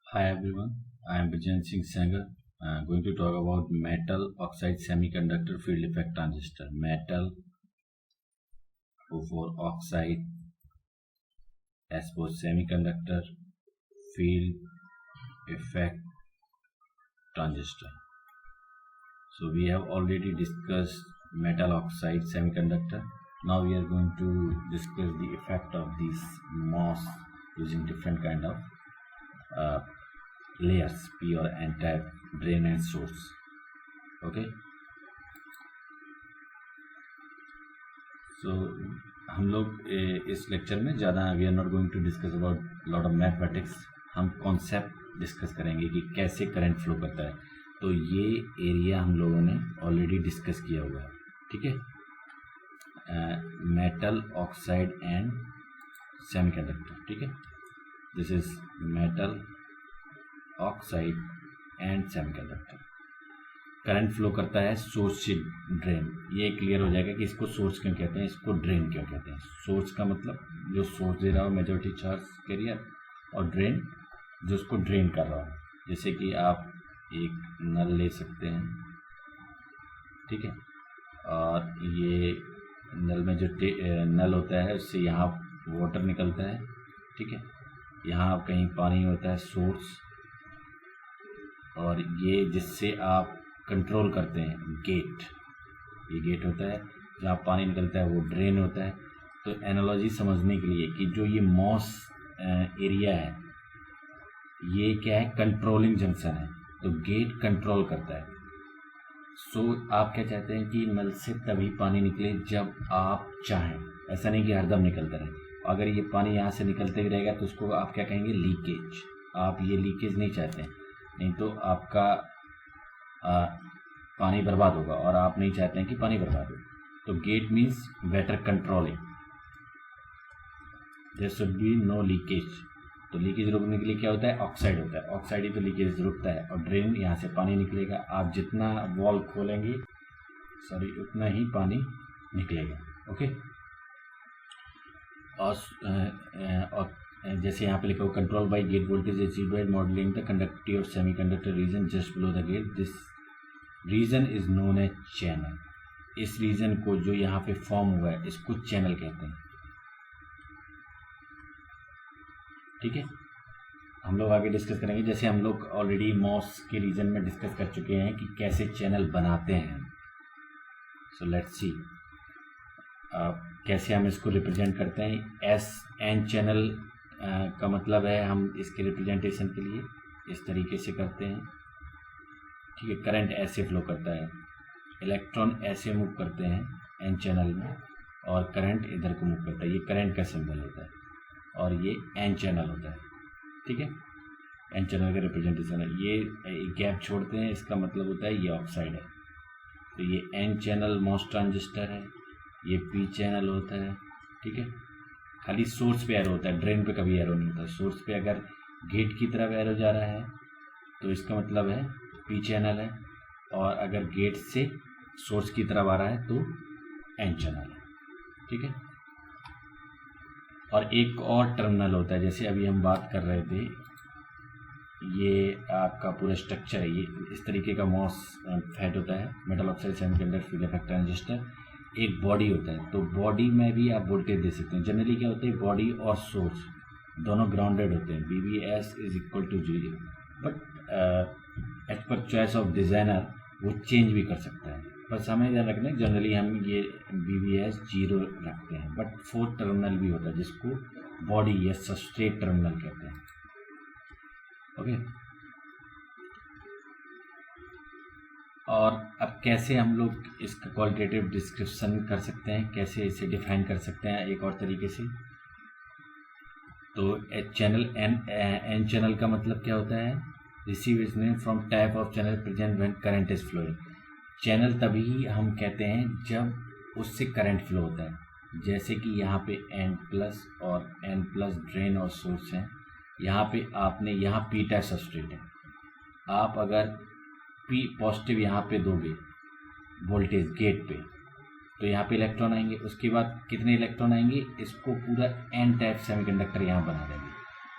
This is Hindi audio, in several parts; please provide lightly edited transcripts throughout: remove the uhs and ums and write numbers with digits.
Hi everyone, I am Vijayan Singh Sanger. I am going to talk about metal oxide semiconductor field effect transistor. Metal for oxide, S for semiconductor field effect transistor. So we have already discussed metal oxide semiconductor. Now we are going to discuss the effect of these MOS using different kind of layers, P or N type, drain and source. Okay, so हम लोग इस लेक्चर में ज़्यादा we are not going to discuss about lot of mathematics. हम कॉन्सेप्ट डिस्कस करेंगे कि कैसे करंट फ्लो करता है. तो ये एरिया हम लोगों ने ऑलरेडी डिस्कस किया हुआ है. ठीक है, मेटल ऑक्साइड एंड सेमीकंडक्टर. ठीक है, this is metal oxide and semiconductor. Current flow करता है सोर्स से ड्रेन. ये क्लियर हो जाएगा कि इसको सोर्स क्यों कहते हैं, इसको ड्रेन क्यों कहते हैं. सोर्स का मतलब जो सोर्स दे रहा हो मेजॉरिटी चार्ज कैरियर, और ड्रेन जो उसको ड्रेन कर रहा हो. जैसे कि आप एक नल ले सकते हैं. ठीक है, और ये नल में जो नल होता है उससे यहाँ वाटर निकलता है. ठीक है, यहाँ कहीं पानी होता है सोर्स, और ये जिससे आप कंट्रोल करते हैं गेट. ये गेट होता है जहाँ पानी निकलता है, वो ड्रेन होता है. तो एनालॉजी समझने के लिए कि जो ये मॉस एरिया है ये क्या है, कंट्रोलिंग जंक्शन है. तो गेट कंट्रोल करता है. सो आप क्या चाहते हैं कि नल से तभी पानी निकले जब आप चाहें, ऐसा नहीं कि हरदम निकलता रहे. अगर ये पानी यहाँ से निकलते ही रहेगा तो उसको आप क्या कहेंगे, लीकेज. आप ये लीकेज नहीं चाहते हैं, नहीं तो आपका पानी बर्बाद होगा, और आप नहीं चाहते हैं कि पानी बर्बाद हो. तो gate means better controlling, there should be no leakage. तो लीकेज रोकने के लिए क्या होता है, ऑक्साइड होता है. ऑक्साइड ही तो लीकेज रोकता है. और ड्रेन, यहाँ से पानी निकलेगा. आप जितना वॉल खोलेंगे उतना ही पानी निकलेगा. ओके, और जैसे यहाँ पे लिखा हो, control by gate voltage achieved by modelling the conductivity of semiconductor region just below the gate. This region is known as channel. इस रीजन को जो यहाँ पे फॉर्म हुआ है इसको चैनल कहते हैं. ठीक है, हम लोग आगे डिस्कस करेंगे. जैसे हम लोग ऑलरेडी मॉस के रीजन में डिस्कस कर चुके हैं कि कैसे चैनल बनाते हैं. सो लेट्स सी कैसे हम इसको रिप्रेजेंट करते हैं. एस एन चैनल का मतलब है हम इसके रिप्रेजेंटेशन के लिए इस तरीके से करते हैं. ठीक है, करंट ऐसे फ्लो करता है, इलेक्ट्रॉन ऐसे मूव करते हैं एन चैनल में, और करंट इधर को मूव करता है. ये करंट का सिंबल होता है, और ये एन चैनल होता है. ठीक है, एन चैनल का रिप्रेजेंटेशन है. ये गैप छोड़ते हैं, इसका मतलब होता है ये ऑक्साइड है. तो ये एन चैनल मॉस ट्रांजिस्टर है. ये पी चैनल होता है. ठीक है, खाली सोर्स पे एरो होता है, ड्रेन पे कभी एरो नहीं होता. सोर्स पे अगर गेट की तरफ एरो जा रहा है तो इसका मतलब है पी चैनल है, और अगर गेट से सोर्स की तरफ आ रहा है तो एन चैनल है. ठीक है, और एक और टर्मिनल होता है, जैसे अभी हम बात कर रहे थे. ये आपका पूरा स्ट्रक्चर है. ये इस तरीके का मॉस फैट होता है, metal oxide semiconductor field effect transistor. एक बॉडी होता है, तो बॉडी में भी आप वोल्टेज दे सकते हैं. जनरली क्या होता है, बॉडी और सोर्स दोनों ग्राउंडेड होते हैं. VVS is equal to 0, but as per choice of designer वो चेंज भी कर सकता है. बस हमें ध्यान रखना है, जनरली हम ये VVS 0 रखते हैं. बट 4 टर्मिनल भी होता है जिसको बॉडी या सबस्ट्रेट टर्मिनल कहते हैं. ओके, और अब कैसे हम लोग इसका क्वालिटेटिव डिस्क्रिप्शन कर सकते हैं, कैसे इसे डिफाइन कर सकते हैं एक और तरीके से. तो चैनल एन चैनल का मतलब क्या होता है, receive is name from type of channel present when current is flowing. Channel तभी हम कहते हैं जब उससे करंट फ्लो होता है. जैसे कि यहाँ पे N प्लस और N प्लस ड्रेन और सोर्स हैं. यहाँ पे आपने यहाँ पी टाइप सबस्ट्रेट है. आप अगर पी पॉजिटिव यहाँ पे दोगे वोल्टेज गेट पे, तो यहाँ पे इलेक्ट्रॉन आएंगे. उसके बाद कितने इलेक्ट्रॉन आएंगे, इसको पूरा एन टाइप सेमीकंडक्टर यहाँ बना देंगे.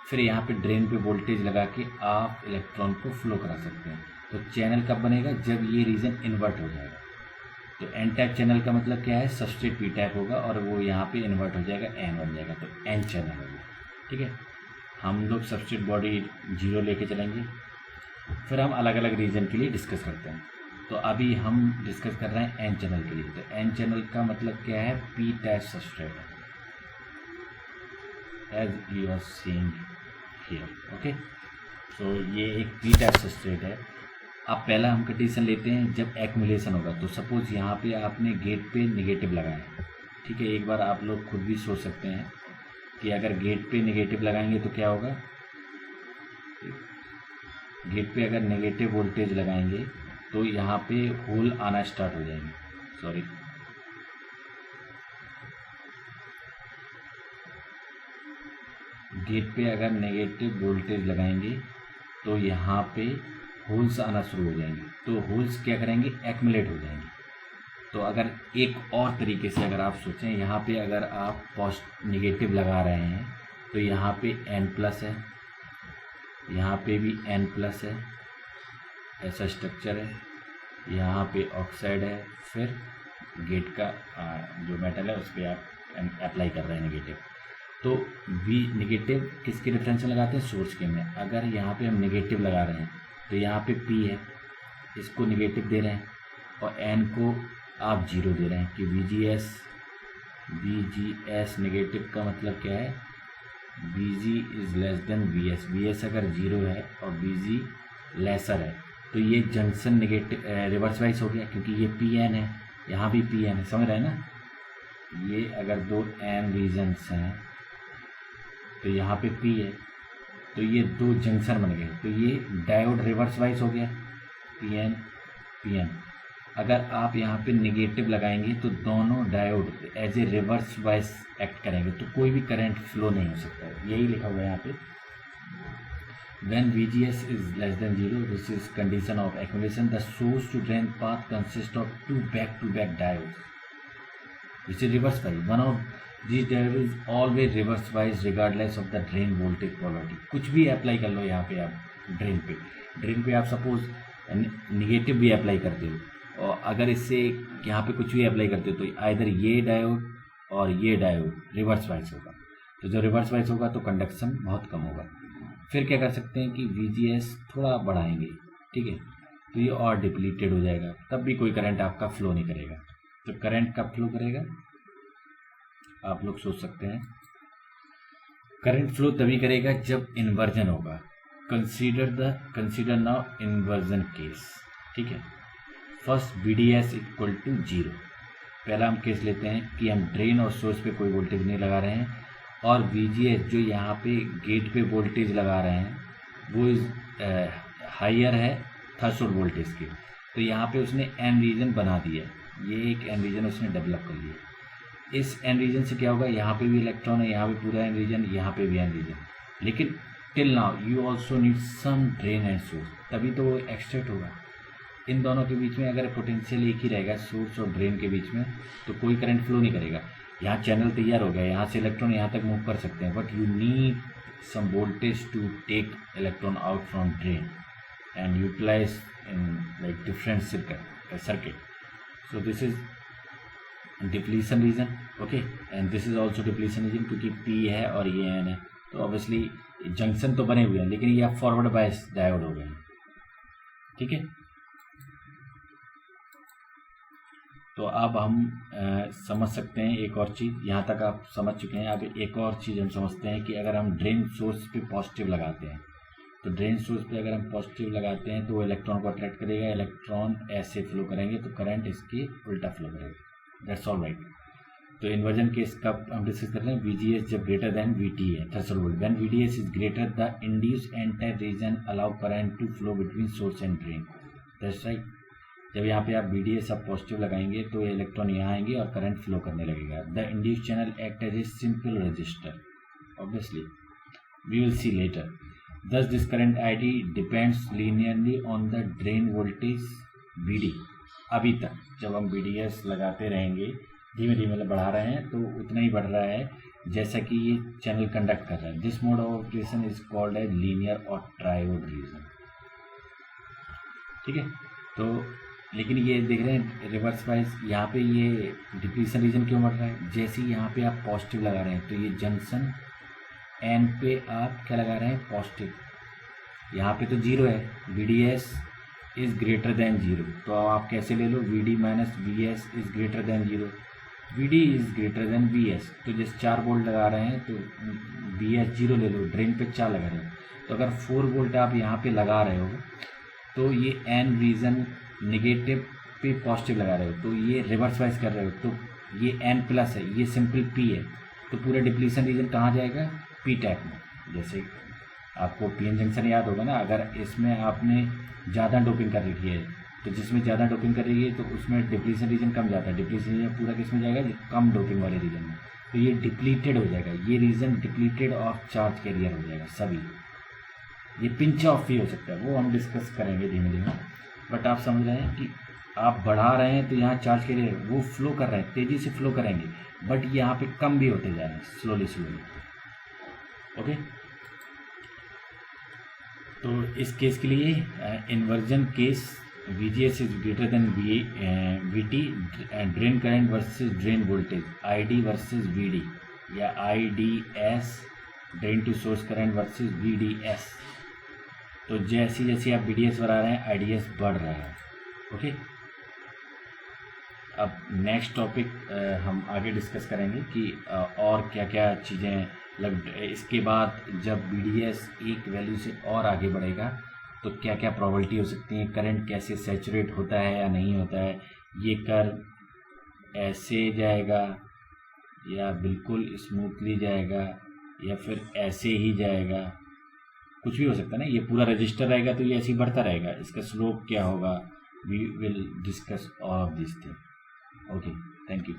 फिर यहाँ पे ड्रेन पे वोल्टेज लगा के आप इलेक्ट्रॉन को फ्लो करा सकते हैं। तो चैनल कब बनेगा? जब ये रीजन इन्वर्ट हो जाएगा। तो एन टाइप चैनल का मतलब क्या है? सबस्ट्रेट पी टाइप होगा और वो यहाँ पे इन्वर्ट हो जाएगा, एन बन जाएगा, तो एन चैनल होगा। ठीक है, हम लोग सबस्ट्रेट बॉडी 0 लेके चलेंगे, फिर हम अलग अलग रीजन के लिए डिस्कस करते हैं। तो अभी हम डिस्कस कर रहे हैं एन चैनल के लिए। तो एन चैनल का मतलब क्या है? पी टाइप सबस्ट्रेट है, as you are seeing here. Okay, तो ये एक पी टाइप सबस्ट्रेट है। अब पहला हम कंडीशन लेते हैं जब एक्यूमुलेशन होगा। तो सपोज यहाँ पे आपने गेट पे नेगेटिव लगाया, ठीक है। एक बार आप लोग खुद भी सोच सकते हैं कि अगर गेट पे नेगेटिव लगाएंगे तो क्या होगा। गेट पे अगर नेगेटिव वोल्टेज लगाएंगे तो यहाँ पे होल आना स्टार्ट हो जाएंगे। सॉरी, गेट पे अगर नेगेटिव वोल्टेज लगाएंगे तो यहाँ पे होल्स आना शुरू हो जाएंगे। तो होल्स क्या करेंगे? एक्यूमुलेट हो जाएंगे। तो अगर एक और तरीके से अगर आप सोचें, यहाँ पे अगर आप नेगेटिव लगा रहे हैं तो यहाँ पे N+ है, यहाँ पे भी N+ है, ऐसा स्ट्रक्चर है। यहाँ पे ऑक्साइड है, फिर गेट का जो मेटल है उस पर आप अप्लाई कर रहे हैं नेगेटिव। तो V नेगेटिव किसके रेफरेंस में लगाते हैं? सोर्स के में। अगर यहाँ पे हम नेगेटिव लगा रहे हैं तो यहाँ पे P है, इसको नेगेटिव दे रहे हैं, और N को आप 0 दे रहे हैं कि VGS नेगेटिव का मतलब क्या है? VG is less than VS। VS अगर 0 है और VG लेसर है तो ये जंक्शन नेगेटिव रिवर्स वाइज हो गया, क्योंकि ये PN है, यहाँ भी PN है। समझ रहे हैं ना? ये अगर दो N रीजन्स हैं तो यहाँ पे P है, तो ये दो जंक्शन बन गए। तो ये डायोड रिवर्स वाइज हो गया, PN। अगर आप यहाँ पे नेगेटिव लगाएंगे तो दोनों diode as a reverse wise act करेंगे, तो कोई भी करंट फ्लो नहीं हो सकता है। यही लिखा हुआ है यहाँ पे, when VGS is less than 0, this is condition of accumulation. The source to drain path consists of two back-to-back diodes, which is reverse bias. One of these diodes is always reverse bias regardless of the drain voltage polarity. कुछ भी अप्लाई कर लो यहाँ पे आप ड्रेन पे आप सपोज निगेटिव भी अप्लाई करते हो, और अगर इससे यहाँ पे कुछ भी अप्लाई करते हो तो आइदर ये डायोड और ये डायोड रिवर्स बाइस होगा। तो जो रिवर्स बाइस होगा तो कंडक्शन बहुत कम होगा। फिर क्या कर सकते हैं कि VGS थोड़ा बढ़ाएंगे, ठीक है, तो ये और डिप्लीटेड हो जाएगा, तब भी कोई करंट आपका फ्लो नहीं करेगा। तो करंट कब फ्लो करेगा? आप लोग सोच सकते हैं, करंट फ्लो तभी करेगा जब इन्वर्जन होगा। कंसीडर नाउ इन्वर्जन केस, ठीक है। First VDS equal to 0। पहला हम केस लेते हैं कि हम ड्रेन और सोर्स पे कोई वोल्टेज नहीं लगा रहे हैं, और VGS जो यहाँ पे गेट पे वोल्टेज लगा रहे हैं वो हायर है थ्रेशोल्ड वोल्टेज के। तो यहाँ पे उसने N रीजन बना दिया, ये एक N रीजन उसने डेवलप कर लिया। इस N रीजन से क्या होगा? यहाँ पे भी इलेक्ट्रॉन है, यहाँ पे पूरा N रीजन, यहाँ पे भी N रीजन। लेकिन till now you also need some drain and source, तभी तो वो एक्सट्रैक्ट होगा। इन दोनों के बीच में अगर पोटेंशियल एक ही रहेगा, सोर्स और ड्रेन के बीच में, तो कोई करंट फ्लो नहीं करेगा। यहाँ चैनल तैयार हो गया, यहाँ से इलेक्ट्रॉन यहाँ तक मूव कर सकते हैं, but you need some voltage to take electron out from drain and utilize in like different circuit. So this is depletion region, okay, and this is also depletion region, क्योंकि P है और ये N है, तो ऑब्वियसली जंक्शन तो बने हुए हैं, लेकिन ये आप फॉरवर्ड बायस डायोड हो गए हैं, ठीक है। तो अब हम समझ सकते हैं एक और चीज़, यहाँ तक आप समझ चुके हैं। अब एक और चीज़ हम समझते हैं कि अगर हम ड्रेन सोर्स पे पॉजिटिव लगाते हैं, तो ड्रेन सोर्स पे अगर हम पॉजिटिव लगाते हैं तो वो इलेक्ट्रॉन को अट्रैक्ट करेगा, इलेक्ट्रॉन ऐसे फ्लो करेंगे, तो करंट इसके उल्टा फ्लो करेगा। That's all right. तो इन्वर्जन केस का हम डिस्कस कर रहे हैं। VGS जब ग्रेटर देन VT है, threshold voltage, when VDS is greater the induced N type region allow current to flow between source and drain. That's right. जब यहाँ पे आप VDS आप पॉजिटिव लगाएंगे तो ये इलेक्ट्रॉन यहाँ आएंगे और करंट फ्लो करने लगेगा। The induced channel act as a simple resistor, obviously we will see later. Thus this current ID depends linearly on the drain voltage VD। अभी तक जब हम VDS लगाते रहेंगे, धीमे धीमे बढ़ा रहे हैं तो उतना ही बढ़ रहा है जैसा कि ये चैनल कंडक्ट कर रहा है। This mode of operation is called as linear और ट्रायोड रीजन, ठीक है। तो लेकिन ये देख रहे हैं रिवर्स वाइज यहाँ पे ये डिप्लीशन रीजन क्यों बढ़ रहा है? जैसे ही यहाँ पे आप पॉजिटिव लगा रहे हैं तो ये जंक्शन एन पे आप क्या लगा रहे हैं? पॉजिटिव। यहाँ पे तो जीरो है, V D S is greater than zero, तो आप कैसे ले लो? V D minus V S is greater than zero, V D is greater than V S. तो जैसे 4 वोल्ट लगा रहे हैं तो वी एस जीरो ले लो, ड्रेन पे 4 लगा रहे हो, तो अगर 4 वोल्ट आप यहाँ पे लगा रहे हो तो ये एन रीजन नेगेटिव पे पॉजिटिव लगा रहे हो, तो ये रिवर्स वाइज कर रहे हो, तो ये एन प्लस है, ये सिंपल पी है, तो पूरा डिप्लीशन रीजन कहाँ जाएगा? पी टाइप में। जैसे आपको पी एन जंक्शन याद होगा ना, अगर इसमें आपने ज़्यादा डोपिंग कर रखी है तो जिसमें ज़्यादा डोपिंग कर रही है तो उसमें डिप्लीशन रीजन कम जाता है, डिप्लीशन रीजन पूरा किस में जाएगा? कम डोपिंग वाले रीजन में, तो ये डिप्लीटेड हो जाएगा, ये region depleted of charge carrier हो जाएगा सभी। ये पिंच ऑफ भी हो सकता है, वो हम डिस्कस करेंगे धीमे धीमे, बट आप समझ रहे हैं कि आप बढ़ा रहे हैं तो यहाँ चार्ज कैरियर वो फ्लो कर रहे हैं, तेज़ी से फ्लो करेंगे, बट यहाँ पे कम भी होते जा रहे हैं स्लोली स्लोली, ओके। तो इस केस के लिए inversion case VGS is greater than VT, drain current versus drain voltage, ID versus VD, या IDS drain to source current versus VDS। तो जैसे जैसे आप VDS बढ़ा रहे हैं IDS बढ़ रहा है, ओके। अब नेक्स्ट टॉपिक हम आगे डिस्कस करेंगे कि और क्या क्या चीज़ें इसके बाद जब VDS एक वैल्यू से और आगे बढ़ेगा तो क्या क्या प्रॉबिलिटी हो सकती है, करंट कैसे सैचुरेट होता है या नहीं होता है, ये कर्व ऐसे जाएगा या बिल्कुल स्मूथली जाएगा या फिर ऐसे ही जाएगा, कुछ भी हो सकता है ना। ये पूरा रजिस्टर रहेगा तो ये ऐसे ही बढ़ता रहेगा, इसका स्लोप क्या होगा, we will discuss all of this thing, okay. Thank you.